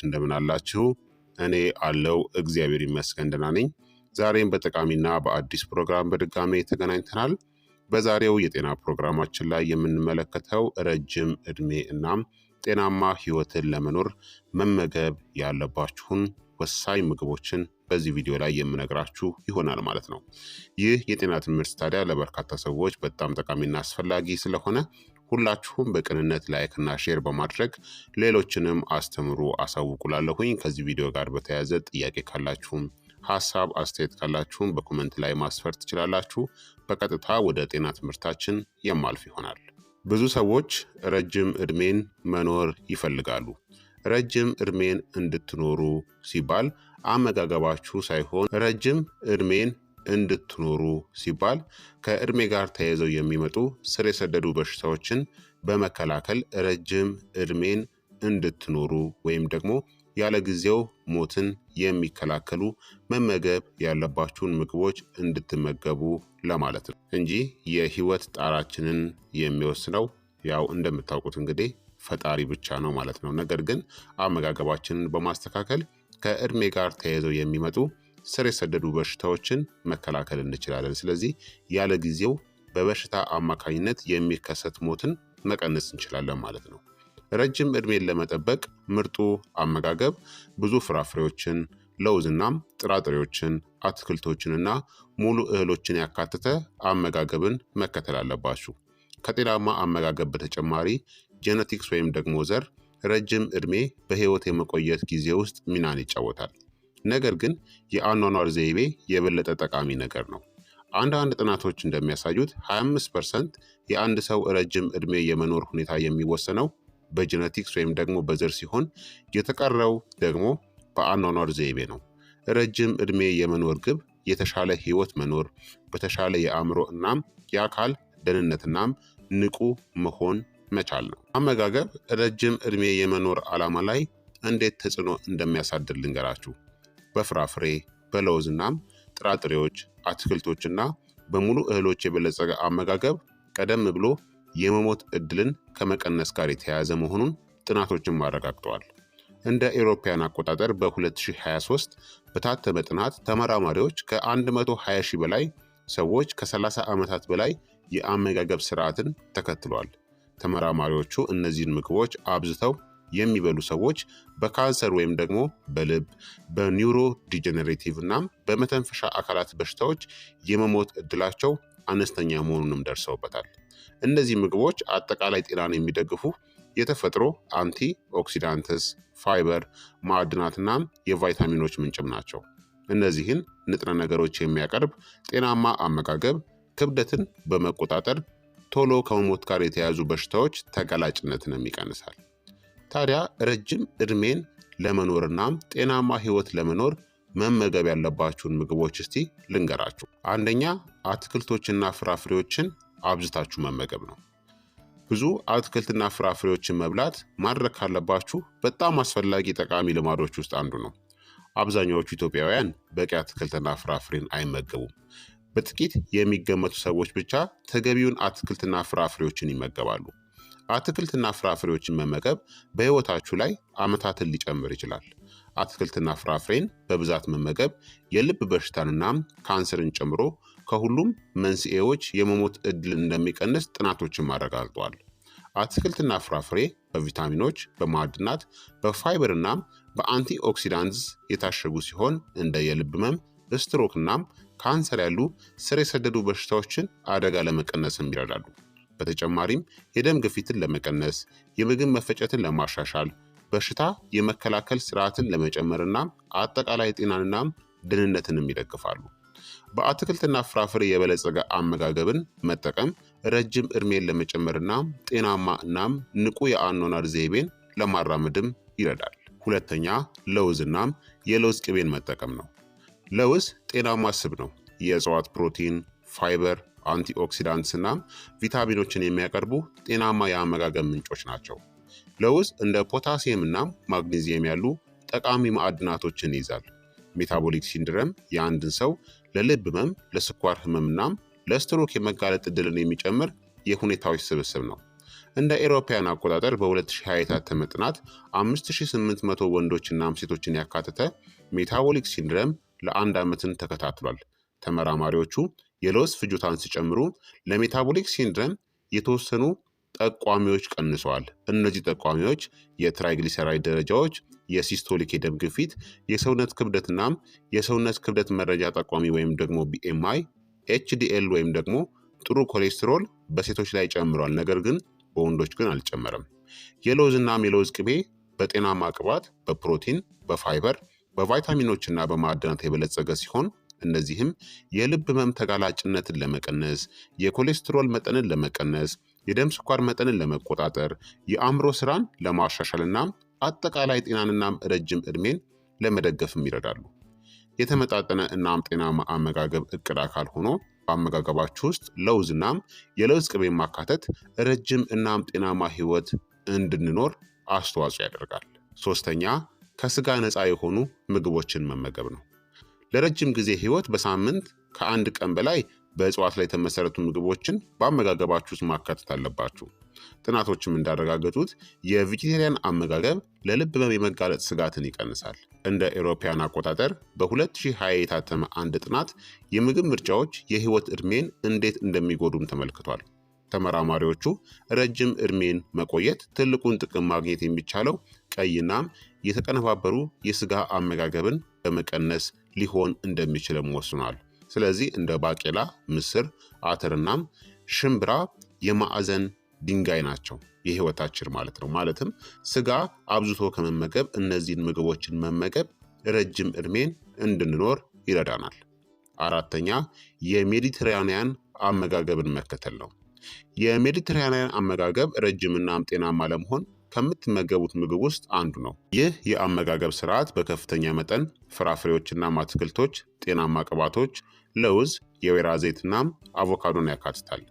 እንደምን አላችሁ? እኔ አለው እግዚአብሔር ይመስገን ደህና ነኝ። ዛሬም በጠቃሚና በአዲስ ፕሮግራም በድጋሜ ተገናኝተናል። በዛሬው የጤና ፕሮግራማችን ላይ የምንመለከተው ረጅም ዕድሜ እናም ጤናማ ህይወትን ለመኖር መመገብ ያለባችሁን ወሳኝ ምግቦችን በዚህ ቪዲዮ ላይ የምነግራችሁ ይሆናል ማለት ነው። ይህ የጤና ትምህርት ታዲያ ለበርካታ ሰዎች በጣም ጠቃሚና አስፈላጊ ስለሆነ ሁላችሁም በቅንነት ላይክና ሼር በማድረግ ሌሎችንም አስተምሩ አሳውቁላለሁኝ። ከዚህ ቪዲዮ ጋር በተያያዘ ጥያቄ ካላችሁም ሀሳብ አስተያየት ካላችሁም በኮመንት ላይ ማስፈር ትችላላችሁ። በቀጥታ ወደ ጤና ትምህርታችን የማልፍ ይሆናል። ብዙ ሰዎች ረጅም ዕድሜን መኖር ይፈልጋሉ። ረጅም ዕድሜን እንድትኖሩ ሲባል አመጋገባችሁ ሳይሆን ረጅም ዕድሜን እንድትኖሩ ሲባል ከዕድሜ ጋር ተያይዘው የሚመጡ ስር የሰደዱ በሽታዎችን በመከላከል ረጅም ዕድሜን እንድትኖሩ ወይም ደግሞ ያለ ጊዜው ሞትን የሚከላከሉ መመገብ ያለባችሁን ምግቦች እንድትመገቡ ለማለት ነው እንጂ የህይወት ጣራችንን የሚወስነው ያው እንደምታውቁት እንግዲህ ፈጣሪ ብቻ ነው ማለት ነው። ነገር ግን አመጋገባችንን በማስተካከል ከዕድሜ ጋር ተያይዘው የሚመጡ ስር የሰደዱ በሽታዎችን መከላከል እንችላለን። ስለዚህ ያለ ጊዜው በበሽታ አማካኝነት የሚከሰት ሞትን መቀነስ እንችላለን ማለት ነው። ረጅም ዕድሜን ለመጠበቅ ምርጡ አመጋገብ ብዙ ፍራፍሬዎችን፣ ለውዝናም ጥራጥሬዎችን፣ አትክልቶችንና ሙሉ እህሎችን ያካተተ አመጋገብን መከተል አለባችሁ። ከጤናማ አመጋገብ በተጨማሪ ጄኔቲክስ ወይም ደግሞ ዘር ረጅም ዕድሜ በህይወት የመቆየት ጊዜ ውስጥ ሚናን ይጫወታል። ነገር ግን የአኗኗር ዘይቤ የበለጠ ጠቃሚ ነገር ነው። አንዳንድ ጥናቶች እንደሚያሳዩት 25% የአንድ ሰው ረጅም ዕድሜ የመኖር ሁኔታ የሚወሰነው በጄኔቲክስ ወይም ደግሞ በዘር ሲሆን የተቀረው ደግሞ በአኗኗር ዘይቤ ነው። ረጅም ዕድሜ የመኖር ግብ የተሻለ ህይወት መኖር፣ በተሻለ የአእምሮ እናም የአካል ደህንነትናም ንቁ መሆን መቻል ነው። አመጋገብ ረጅም ዕድሜ የመኖር ዓላማ ላይ እንዴት ተጽዕኖ እንደሚያሳድር ልንገራችሁ። በፍራፍሬ በለውዝናም ጥራጥሬዎች፣ አትክልቶችና በሙሉ እህሎች የበለጸገ አመጋገብ ቀደም ብሎ የመሞት ዕድልን ከመቀነስ ጋር የተያያዘ መሆኑን ጥናቶችም አረጋግጠዋል። እንደ ኤሮፓያን አቆጣጠር በ2023 በታተመ ጥናት ተመራማሪዎች ከ120 ሺህ በላይ ሰዎች ከ30 ዓመታት በላይ የአመጋገብ ስርዓትን ተከትሏል። ተመራማሪዎቹ እነዚህን ምግቦች አብዝተው የሚበሉ ሰዎች በካንሰር ወይም ደግሞ በልብ በኒውሮ ዲጀነሬቲቭ እናም በመተንፈሻ አካላት በሽታዎች የመሞት ዕድላቸው አነስተኛ መሆኑንም ደርሰውበታል። እነዚህ ምግቦች አጠቃላይ ጤናን የሚደግፉ የተፈጥሮ አንቲ ኦክሲዳንትስ፣ ፋይበር፣ ማዕድናትናም የቫይታሚኖች ምንጭም ናቸው። እነዚህን ንጥረ ነገሮች የሚያቀርብ ጤናማ አመጋገብ ክብደትን በመቆጣጠር ቶሎ ከመሞት ጋር የተያያዙ በሽታዎች ተጋላጭነትንም ይቀንሳል። ታዲያ ረጅም ዕድሜን ለመኖርናም ጤናማ ህይወት ለመኖር መመገብ ያለባችሁን ምግቦች እስቲ ልንገራችሁ። አንደኛ አትክልቶችና ፍራፍሬዎችን አብዝታችሁ መመገብ ነው። ብዙ አትክልትና ፍራፍሬዎችን መብላት ማድረግ ካለባችሁ በጣም አስፈላጊ ጠቃሚ ልማዶች ውስጥ አንዱ ነው። አብዛኛዎቹ ኢትዮጵያውያን በቂ አትክልትና ፍራፍሬን አይመገቡም። በጥቂት የሚገመቱ ሰዎች ብቻ ተገቢውን አትክልትና ፍራፍሬዎችን ይመገባሉ። አትክልትና ፍራፍሬዎችን መመገብ በህይወታችሁ ላይ ዓመታትን ሊጨምር ይችላል። አትክልትና ፍራፍሬን በብዛት መመገብ የልብ በሽታንናም ካንሰርን ጨምሮ ከሁሉም መንስኤዎች የመሞት ዕድልን እንደሚቀንስ ጥናቶችም አረጋግጠዋል። አትክልትና ፍራፍሬ በቪታሚኖች፣ በማዕድናት፣ በፋይበር እናም በአንቲ ኦክሲዳንትስ የታሸጉ ሲሆን እንደ የልብ ህመም፣ ስትሮክ እናም ካንሰር ያሉ ስር የሰደዱ በሽታዎችን አደጋ ለመቀነስም ይረዳሉ። በተጨማሪም የደም ግፊትን ለመቀነስ፣ የምግብ መፈጨትን ለማሻሻል፣ በሽታ የመከላከል ስርዓትን ለመጨመርና አጠቃላይ ጤናንናም ደህንነትንም ይደግፋሉ። በአትክልትና ፍራፍሬ የበለጸገ አመጋገብን መጠቀም ረጅም ዕድሜን ለመጨመርና ጤናማ እናም ንቁ የአኗኗር ዘይቤን ለማራመድም ይረዳል። ሁለተኛ ለውዝ እናም የለውዝ ቅቤን መጠቀም ነው። ለውዝ ጤናማ ስብ ነው። የእጽዋት ፕሮቲን፣ ፋይበር፣ አንቲኦክሲዳንትስ እናም ቪታሚኖችን የሚያቀርቡ ጤናማ የአመጋገብ ምንጮች ናቸው። ለውዝ እንደ ፖታሲየም እናም ማግኔዚየም ያሉ ጠቃሚ ማዕድናቶችን ይይዛል። ሜታቦሊክ ሲንድረም የአንድን ሰው ለልብ ህመም፣ ለስኳር ህመም እናም ለስትሮክ የመጋለጥ ዕድልን የሚጨምር የሁኔታዎች ስብስብ ነው። እንደ አውሮፓውያን አቆጣጠር በ2020 የታተመ ጥናት 5800 ወንዶችና ሴቶችን ያካተተ ሜታቦሊክ ሲንድረም ለአንድ ዓመትን ተከታትሏል። ተመራማሪዎቹ የለውዝ ፍጆታን ሲጨምሩ ለሜታቦሊክ ሲንድረም የተወሰኑ ጠቋሚዎች ቀንሰዋል። እነዚህ ጠቋሚዎች የትራይግሊሰራይድ ደረጃዎች፣ የሲስቶሊክ የደም ግፊት፣ የሰውነት ክብደትናም የሰውነት ክብደት መረጃ ጠቋሚ ወይም ደግሞ ቢኤምአይ፣ ኤችዲኤል ወይም ደግሞ ጥሩ ኮሌስትሮል በሴቶች ላይ ጨምሯል፣ ነገር ግን በወንዶች ግን አልጨመረም። የለውዝናም የለውዝ ቅቤ በጤናማ ቅባት፣ በፕሮቲን፣ በፋይበር፣ በቫይታሚኖችና በማዕድናት የበለጸገ ሲሆን እነዚህም የልብ ህመም ተጋላጭነትን ለመቀነስ፣ የኮሌስትሮል መጠንን ለመቀነስ፣ የደም ስኳር መጠንን ለመቆጣጠር፣ የአእምሮ ስራን ለማሻሻልና አጠቃላይ ጤናንና ረጅም ዕድሜን ለመደገፍም ይረዳሉ። የተመጣጠነ እናም ጤናማ አመጋገብ እቅድ አካል ሆኖ በአመጋገባችሁ ውስጥ ለውዝናም የለውዝ ቅቤ ማካተት ረጅም እናም ጤናማ ህይወት እንድንኖር አስተዋጽኦ ያደርጋል። ሶስተኛ፣ ከስጋ ነፃ የሆኑ ምግቦችን መመገብ ነው። ለረጅም ጊዜ ህይወት በሳምንት ከአንድ ቀን በላይ በእጽዋት ላይ የተመሰረቱ ምግቦችን በአመጋገባችሁ ውስጥ ማካተት አለባችሁ። ጥናቶችም እንዳረጋገጡት የቬጂቴሪያን አመጋገብ ለልብ ህመም የመጋለጥ ስጋትን ይቀንሳል። እንደ አውሮፓውያን አቆጣጠር በ2020 የታተመ አንድ ጥናት የምግብ ምርጫዎች የህይወት ዕድሜን እንዴት እንደሚጎዱም ተመልክቷል። ተመራማሪዎቹ ረጅም ዕድሜን መቆየት ትልቁን ጥቅም ማግኘት የሚቻለው ቀይናም የተቀነባበሩ የስጋ አመጋገብን በመቀነስ ሊሆን እንደሚችልም ወስኗል። ስለዚህ እንደ ባቄላ፣ ምስር፣ አተርናም ሽምብራ የማዕዘን ድንጋይ ናቸው የህይወታችን ማለት ነው። ማለትም ስጋ አብዝቶ ከመመገብ እነዚህን ምግቦችን መመገብ ረጅም ዕድሜን እንድንኖር ይረዳናል። አራተኛ፣ የሜዲትራኒያን አመጋገብን መከተል ነው። የሜዲትራኒያን አመጋገብ ረጅምናም ጤናማ ለመሆን ከምትመገቡት ምግብ ውስጥ አንዱ ነው። ይህ የአመጋገብ ስርዓት በከፍተኛ መጠን ፍራፍሬዎችና አትክልቶች፣ ጤናማ ቅባቶች፣ ለውዝ፣ የወይራ ዘይትናም አቮካዶን ያካትታል።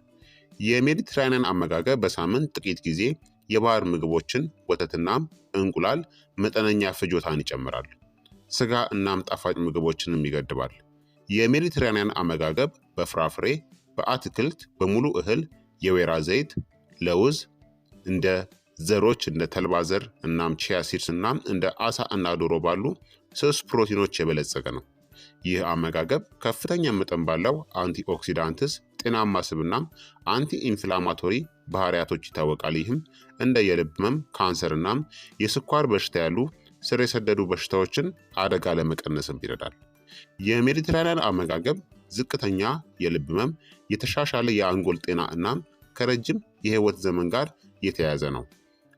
የሜዲትራኒያን አመጋገብ በሳምንት ጥቂት ጊዜ የባህር ምግቦችን፣ ወተትናም እንቁላል መጠነኛ ፍጆታን ይጨምራል። ስጋ እናም ጣፋጭ ምግቦችንም ይገድባል። የሜዲትራኒያን አመጋገብ በፍራፍሬ፣ በአትክልት፣ በሙሉ እህል፣ የወይራ ዘይት፣ ለውዝ፣ እንደ ዘሮች እንደ ተልባ ዘር እናም ቺያ ሲድስ እናም እንደ አሳ እና ዶሮ ባሉ ስስ ፕሮቲኖች የበለጸገ ነው። ይህ አመጋገብ ከፍተኛ መጠን ባለው አንቲኦክሲዳንትስ፣ ጤናማ ስብናም አንቲ ኢንፍላማቶሪ ባህሪያቶች ይታወቃል። ይህም እንደ የልብ ህመም፣ ካንሰር እናም የስኳር በሽታ ያሉ ስር የሰደዱ በሽታዎችን አደጋ ለመቀነስም ይረዳል። የሜዲትራኒያን አመጋገብ ዝቅተኛ የልብ ህመም፣ የተሻሻለ የአንጎል ጤና እናም ከረጅም የህይወት ዘመን ጋር የተያያዘ ነው።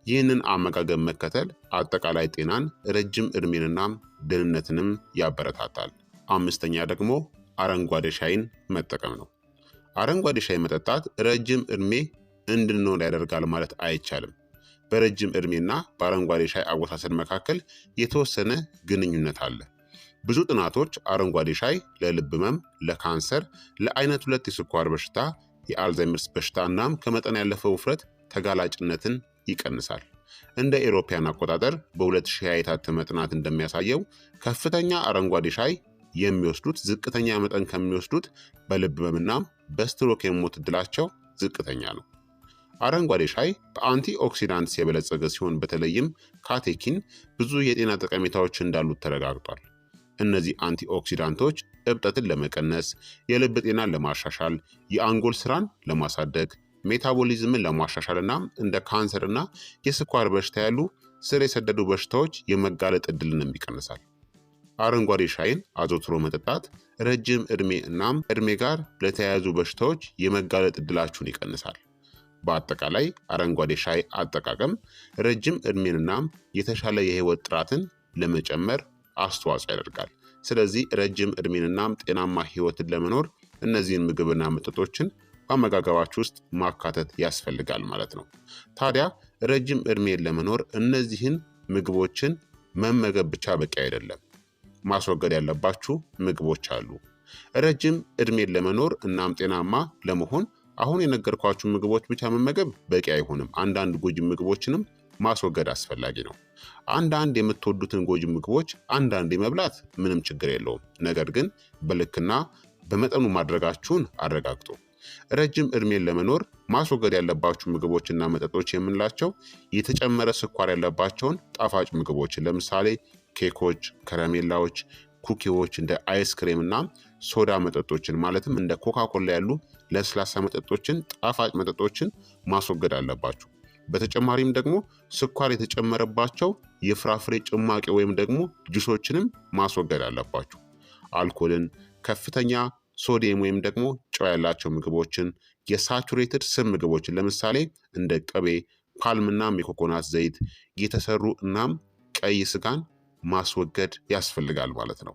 ይህንን አመጋገብ መከተል አጠቃላይ ጤናን፣ ረጅም ዕድሜንና ደህንነትንም ያበረታታል። አምስተኛ ደግሞ አረንጓዴ ሻይን መጠቀም ነው። አረንጓዴ ሻይ መጠጣት ረጅም ዕድሜ እንድንኖር ያደርጋል ማለት አይቻልም። በረጅም ዕድሜና በአረንጓዴ ሻይ አወሳሰድ መካከል የተወሰነ ግንኙነት አለ። ብዙ ጥናቶች አረንጓዴ ሻይ ለልብ ህመም፣ ለካንሰር፣ ለአይነት 2 የስኳር በሽታ፣ የአልዛይመርስ በሽታ እናም ከመጠን ያለፈ ውፍረት ተጋላጭነትን ይቀንሳል። እንደ አውሮፓውያን አቆጣጠር በ2020 የታተመ ጥናት እንደሚያሳየው ከፍተኛ አረንጓዴ ሻይ የሚወስዱት ዝቅተኛ መጠን ከሚወስዱት በልብ ህመምና በስትሮክ የሞት ዕድላቸው ዝቅተኛ ነው። አረንጓዴ ሻይ በአንቲ ኦክሲዳንትስ የበለጸገ ሲሆን በተለይም ካቴኪን ብዙ የጤና ጠቀሜታዎች እንዳሉት ተረጋግጧል። እነዚህ አንቲ ኦክሲዳንቶች እብጠትን ለመቀነስ፣ የልብ ጤናን ለማሻሻል፣ የአንጎል ስራን ለማሳደግ፣ ሜታቦሊዝምን ለማሻሻል እና እንደ ካንሰር እና የስኳር በሽታ ያሉ ስር የሰደዱ በሽታዎች የመጋለጥ ዕድልንም ይቀንሳል። አረንጓዴ ሻይን አዘውትሮ መጠጣት ረጅም ዕድሜ እናም ዕድሜ ጋር ለተያያዙ በሽታዎች የመጋለጥ ዕድላችሁን ይቀንሳል። በአጠቃላይ አረንጓዴ ሻይ አጠቃቀም ረጅም ዕድሜንናም የተሻለ የህይወት ጥራትን ለመጨመር አስተዋጽኦ ያደርጋል። ስለዚህ ረጅም ዕድሜንናም ጤናማ ህይወትን ለመኖር እነዚህን ምግብና መጠጦችን በአመጋገባችሁ ውስጥ ማካተት ያስፈልጋል ማለት ነው። ታዲያ ረጅም ዕድሜን ለመኖር እነዚህን ምግቦችን መመገብ ብቻ በቂ አይደለም። ማስወገድ ያለባችሁ ምግቦች አሉ። ረጅም ዕድሜን ለመኖር እናም ጤናማ ለመሆን አሁን የነገርኳችሁ ምግቦች ብቻ መመገብ በቂ አይሆንም። አንዳንድ ጎጂ ምግቦችንም ማስወገድ አስፈላጊ ነው። አንዳንድ የምትወዱትን ጎጂ ምግቦች አንዳንዴ መብላት ምንም ችግር የለውም። ነገር ግን በልክና በመጠኑ ማድረጋችሁን አረጋግጡ። ረጅም እድሜን ለመኖር ማስወገድ ያለባችሁ ምግቦችና መጠጦች የምንላቸው የተጨመረ ስኳር ያለባቸውን ጣፋጭ ምግቦችን ለምሳሌ ኬኮች፣ ከረሜላዎች፣ ኩኪዎች፣ እንደ አይስክሬም እና ሶዳ መጠጦችን ማለትም እንደ ኮካኮላ ያሉ ለስላሳ መጠጦችን፣ ጣፋጭ መጠጦችን ማስወገድ አለባችሁ። በተጨማሪም ደግሞ ስኳር የተጨመረባቸው የፍራፍሬ ጭማቂ ወይም ደግሞ ጁሶችንም ማስወገድ አለባችሁ። አልኮልን፣ ከፍተኛ ሶዲየም ወይም ደግሞ ጨው ያላቸው ምግቦችን፣ የሳቹሬትድ ስብ ምግቦችን ለምሳሌ እንደ ቅቤ፣ ፓልምናም የኮኮናት ዘይት የተሰሩ እናም ቀይ ስጋን ማስወገድ ያስፈልጋል ማለት ነው።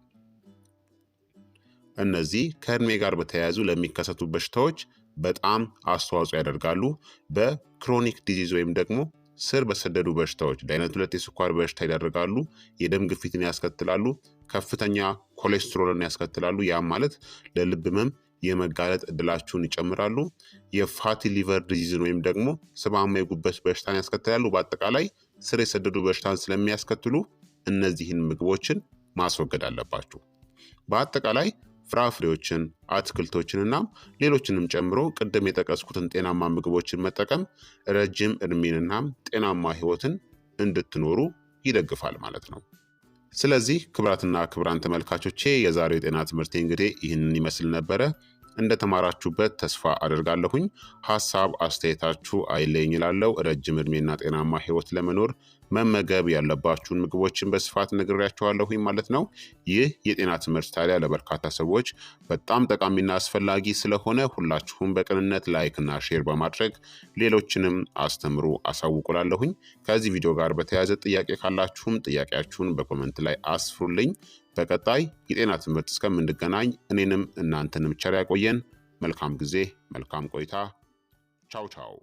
እነዚህ ከእድሜ ጋር በተያያዙ ለሚከሰቱ በሽታዎች በጣም አስተዋጽኦ ያደርጋሉ። በክሮኒክ ዲዚዝ ወይም ደግሞ ስር በሰደዱ በሽታዎች ለአይነት 2 የስኳር በሽታ ይዳርጋሉ፣ የደም ግፊትን ያስከትላሉ፣ ከፍተኛ ኮሌስትሮልን ያስከትላሉ። ያም ማለት ለልብ ህመም የመጋለጥ እድላችሁን ይጨምራሉ። የፋቲ ሊቨር ዲዚዝን ወይም ደግሞ ስባማ የጉበት በሽታን ያስከትላሉ። በአጠቃላይ ስር የሰደዱ በሽታን ስለሚያስከትሉ እነዚህን ምግቦችን ማስወገድ አለባችሁ። በአጠቃላይ ፍራፍሬዎችን፣ አትክልቶችንና ሌሎችንም ጨምሮ ቅድም የጠቀስኩትን ጤናማ ምግቦችን መጠቀም ረጅም እድሜንና ጤናማ ህይወትን እንድትኖሩ ይደግፋል ማለት ነው። ስለዚህ ክቡራትና ክቡራን ተመልካቾቼ የዛሬው የጤና ትምህርቴ እንግዲህ ይህንን ይመስል ነበረ። እንደተማራችሁበት ተስፋ አደርጋለሁኝ። ሀሳብ አስተያየታችሁ አይለኝ እላለሁ። ረጅም እድሜና ጤናማ ህይወት ለመኖር መመገብ ያለባችሁን ምግቦችን በስፋት ነግሬያችኋለሁኝ ማለት ነው። ይህ የጤና ትምህርት ታዲያ ለበርካታ ሰዎች በጣም ጠቃሚና አስፈላጊ ስለሆነ ሁላችሁም በቅንነት ላይክና ሼር በማድረግ ሌሎችንም አስተምሩ አሳውቁላለሁኝ። ከዚህ ቪዲዮ ጋር በተያያዘ ጥያቄ ካላችሁም ጥያቄያችሁን በኮመንት ላይ አስፍሩልኝ። በቀጣይ የጤና ትምህርት እስከምንገናኝ እኔንም እናንተንም ቸር ያቆየን። መልካም ጊዜ፣ መልካም ቆይታ። ቻው ቻው።